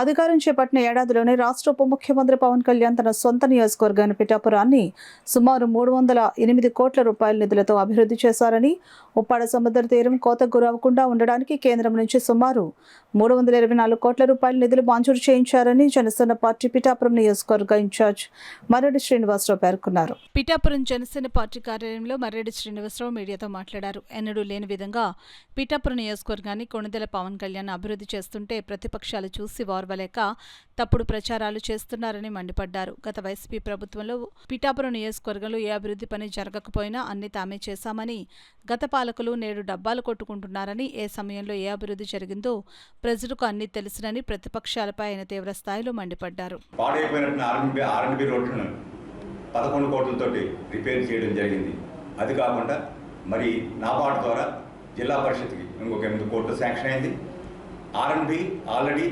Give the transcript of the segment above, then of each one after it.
అధికారం చేపట్టిన ఏడాదిలోనే రాష్ట్ర ఉప ముఖ్యమంత్రి పవన్ కళ్యాణ్ తన సొంత నియోజకవర్గాన్ని పిఠాపురాన్ని సుమారు 308 కోట్ల రూపాయల నిధులతో అభివృద్ధి చేశారని, ఉప్పాడ సముద్ర తీరం కోతకు గురవకుండా ఉండడానికి కేంద్రం నుంచి సుమారు 324 కోట్ల రూపాయల నిధులు మంజూరు చేయించారని జనసేన పార్టీ పిఠాపురం నియోజకవర్గ ఇన్ఛార్జ్ మర్రెడ్డి శ్రీనివాసరావు పేర్కొన్నారు. పిఠాపురం జనసేన పార్టీ కార్యాలయంలో మర్రెడ్డి శ్రీనివాసరావు మీడియాతో మాట్లాడారు. ఎన్నడూ లేని విధంగా పిఠాపురం నియోజకవర్గాన్ని కొణిదెల పవన్ కళ్యాణ్ అభివృద్ధి చేస్తుంటే ప్రతిపక్షాలు చూసి వార్వలేక తప్పుడు ప్రచారాలు చేస్తున్నారని మండిపడ్డారు. గత వైసీపీ ప్రభుత్వంలో పిఠాపురం నియోజకవర్గంలో ఏ అభివృద్ధి పని జరగకపోయినా అన్ని తామే చేశామని, గత పాలకులు నేడు డబ్బాలు కొట్టుకుంటున్నారని, ఏ సమయంలో ఏ అభివృద్ధి జరిగిందో ప్రజలకు అన్ని తెలుసునని ప్రతిపక్షాలపై ఆయన తీవ్ర స్థాయిలో మండిపడ్డారు. 11 కోట్లతోటి రిపేర్ చేయడం జరిగింది. అది కాకుండా మరి నాబార్డు ద్వారా జిల్లా పరిషత్కి ఇంకొక 8 కోట్లు శాంక్షన్ అయింది. ఆర్ఎండ్బి ఆల్రెడీ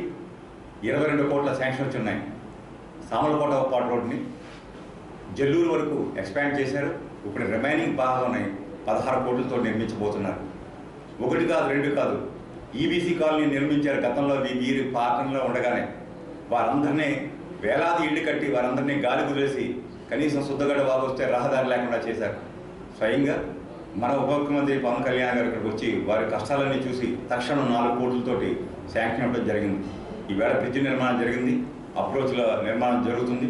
22 కోట్ల శాంక్షన్ వచ్చి ఉన్నాయి. సామలకోట ఉప్పాడ రోడ్ని జల్లూరు వరకు ఎక్స్పాండ్ చేశారు. ఇప్పుడు రిమైనింగ్ భాగంలో 16 కోట్లతో నిర్మించబోతున్నారు. 1 కాదు 2 కాదు, ఈబీసీ కాలనీ నిర్మించారు. గతంలో వీరి పాలనలో ఉండగానే వారందరినీ వేలాది ఇళ్లు కట్టి వారందరినీ గాలి కుదిలేసి కనీసం శుద్ధగడ్డ బాబు వస్తే రహదారి లేకుండా చేశారు. స్వయంగా మన ఉప ముఖ్యమంత్రి పవన్ కళ్యాణ్ గారు ఇక్కడికి వచ్చి వారి కష్టాలన్నీ చూసి తక్షణం 4 కోట్లతోటి శాంక్షన్ ఇవ్వడం జరిగింది. ఈవేళ బ్రిడ్జి నిర్మాణం జరిగింది, అప్రోచ్ల నిర్మాణం జరుగుతుంది.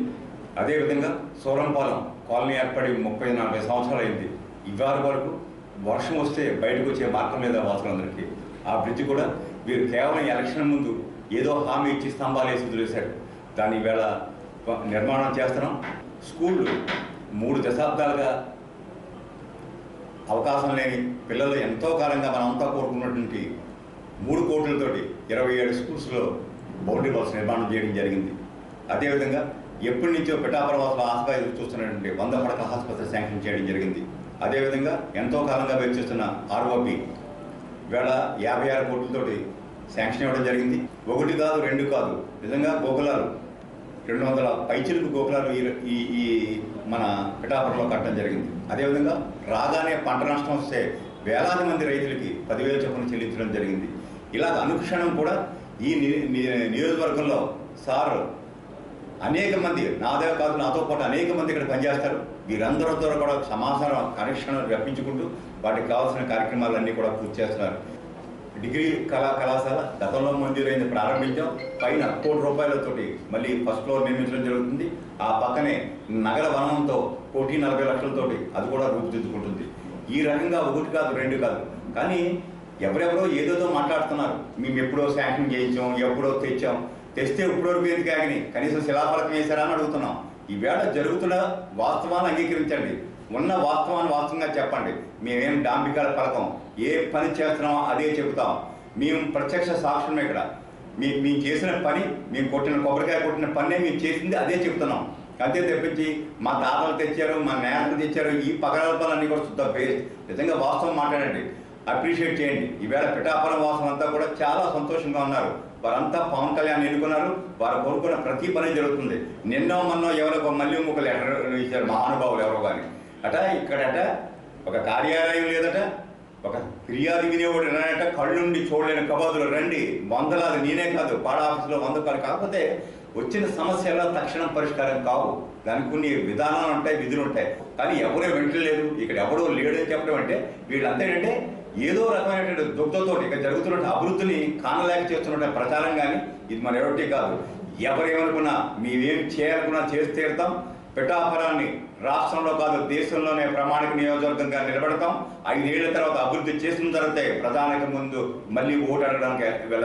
అదేవిధంగా సూరంపాలెం కాలనీ ఏర్పడి 30-40 సంవత్సరాలు అయింది. ఇవాళ వరకు వర్షం వస్తే బయటకు వచ్చే మార్గం లేదా వాసులందరికీ ఆ బ్రిడ్జ్ కూడా వీరు కేవలం ఎలక్షన్ ముందు ఏదో హామీ ఇచ్చి స్తంభాలు వేసి వదిలేశారు. దాన్ని ఈవేళ నిర్మాణం చేస్తున్నాం. స్కూళ్ళు 3 దశాబ్దాలుగా అవకాశం లేని పిల్లలు ఎంతో కాలంగా మనంతా కోరుకున్నటువంటి 3 కోట్లతోటి 27 స్కూల్స్లో బౌండరీ వాల్స్ నిర్మాణం చేయడం జరిగింది. అదేవిధంగా ఎప్పటి నుంచో పిఠాపురం వాసులు ఆశగా చూస్తున్నటువంటి 100 పడకల ఆసుపత్రి శాంక్షన్ చేయడం జరిగింది. అదేవిధంగా ఎంతో కాలంగా వేచిస్తున్న ఆర్ఓపి వేళ 56 కోట్లతోటి శాంక్షన్ ఇవ్వడం జరిగింది. 1 కాదు 2 కాదు, నిజంగా గోకులాలు 200 పైచిలకు గోకులాలు ఈ మన పిఠాపురంలో కట్టడం జరిగింది. అదేవిధంగా రాగానే పంట నష్టం వస్తే వేలాది మంది రైతులకి 10,000 చొప్పున చెల్లించడం జరిగింది. ఇలాగ అనుక్షణం కూడా ఈ నియోజకవర్గంలో సార్ అనేక మంది, నాదే కాదు నాతో పాటు అనేక మంది ఇక్కడ పనిచేస్తారు. వీరందరితో కూడా సమాచారం కనెక్షన్ రప్పించుకుంటూ వాటికి కావాల్సిన కార్యక్రమాలన్నీ కూడా పూర్తి చేస్తున్నారు. డిగ్రీ కళాశాల గతంలో మంజూరైంది, ప్రారంభించాం. పైన 1 కోటి రూపాయలతోటి మళ్ళీ ఫస్ట్ ఫ్లోర్ నిర్మించడం జరుగుతుంది. ఆ పక్కనే నగర వనంతో 1,40,00,000తోటి అది కూడా రూపుదిద్దుకుంటుంది. ఈ రకంగా 1 కాదు 2 కాదు, కానీ ఎవరెవరో ఏదోతో మాట్లాడుతున్నారు. మేము ఎప్పుడో శాంక్షన్ చేయించాం, ఎప్పుడో తెస్తే ఇప్పటివరకు ఎందుకు ఆగినాయి, కనీసం శిలాఫలకం వేశారా అని అడుగుతున్నాం. ఈవేళ జరుగుతున్న వాస్తవాన్ని అంగీకరించండి, ఉన్న వాస్తవాన్ని వాస్తవంగా చెప్పండి. మేమేం డాంబికాల పలకం, ఏ పని చేస్తున్నామో అదే చెబుతాం. మేము ప్రత్యక్ష సాక్ష్యం. ఇక్కడ మేము చేసిన పని, మేము కొబ్బరికాయ కొట్టిన పనే మేము చేసింది అదే చెబుతున్నాం. అంతే తెప్పించి మా తాతలు తెచ్చారు, మా నేతలు తెచ్చారు, ఈ పగలపాలన్నీ కూడా శుద్ధ బేస్. నిజంగా వాస్తవం మాట్లాడండి, అప్రిషియేట్ చేయండి. ఈవేళ పిఠాపురం వాసం అంతా కూడా చాలా సంతోషంగా ఉన్నారు. వారంతా పవన్ కళ్యాణ్ ఎన్నుకున్నారు. వారు కోరుకున్న ప్రతి పని జరుగుతుంది. నిన్నో మొన్నో ఎవరో మళ్ళీ ఒక లెటర్ ఇచ్చారు మహానుభావులు ఎవరో కానీ ఇక్కడట ఒక కార్యాలయం లేదట, ఒక ఫిర్యాదు వినేవాడు రానట, కళ్ళు నుండి చూడలేని కబాదులు రండి వందలాది, నేనే కాదు పాడ ఆఫీసులో 100 కాదు. కాకపోతే వచ్చిన సమస్యల్లో తక్షణం పరిష్కారం కావు, దానికి కొన్ని విధానాలు ఉంటాయి, విధులు ఉంటాయి. కానీ ఎవరూ వెంటలేదు, ఇక్కడ ఎవరో లేడని చెప్పడం అంటే వీళ్ళంతా ఏంటంటే ఏదో రకమైనటువంటి దుఃఖంతో ఇక్కడ జరుగుతున్న అభివృద్ధిని కానలేక చేస్తున్న ప్రచారం. కానీ ఇది మన ఎవరికి కాదు. ఎవరేమనుకున్నా మేమేం చేయాలనుకున్నా చేసి తీరుతాం. పిఠాపురాన్ని రాష్ట్రంలో కాదు దేశంలోనే ప్రామాణిక నియోజకవర్గంగా నిలబెడతాం. 5 ఏళ్ల తర్వాత అభివృద్ధి చేసిన తర్వాతే ప్రధానికి ముందు మళ్ళీ ఓటు అడగడానికి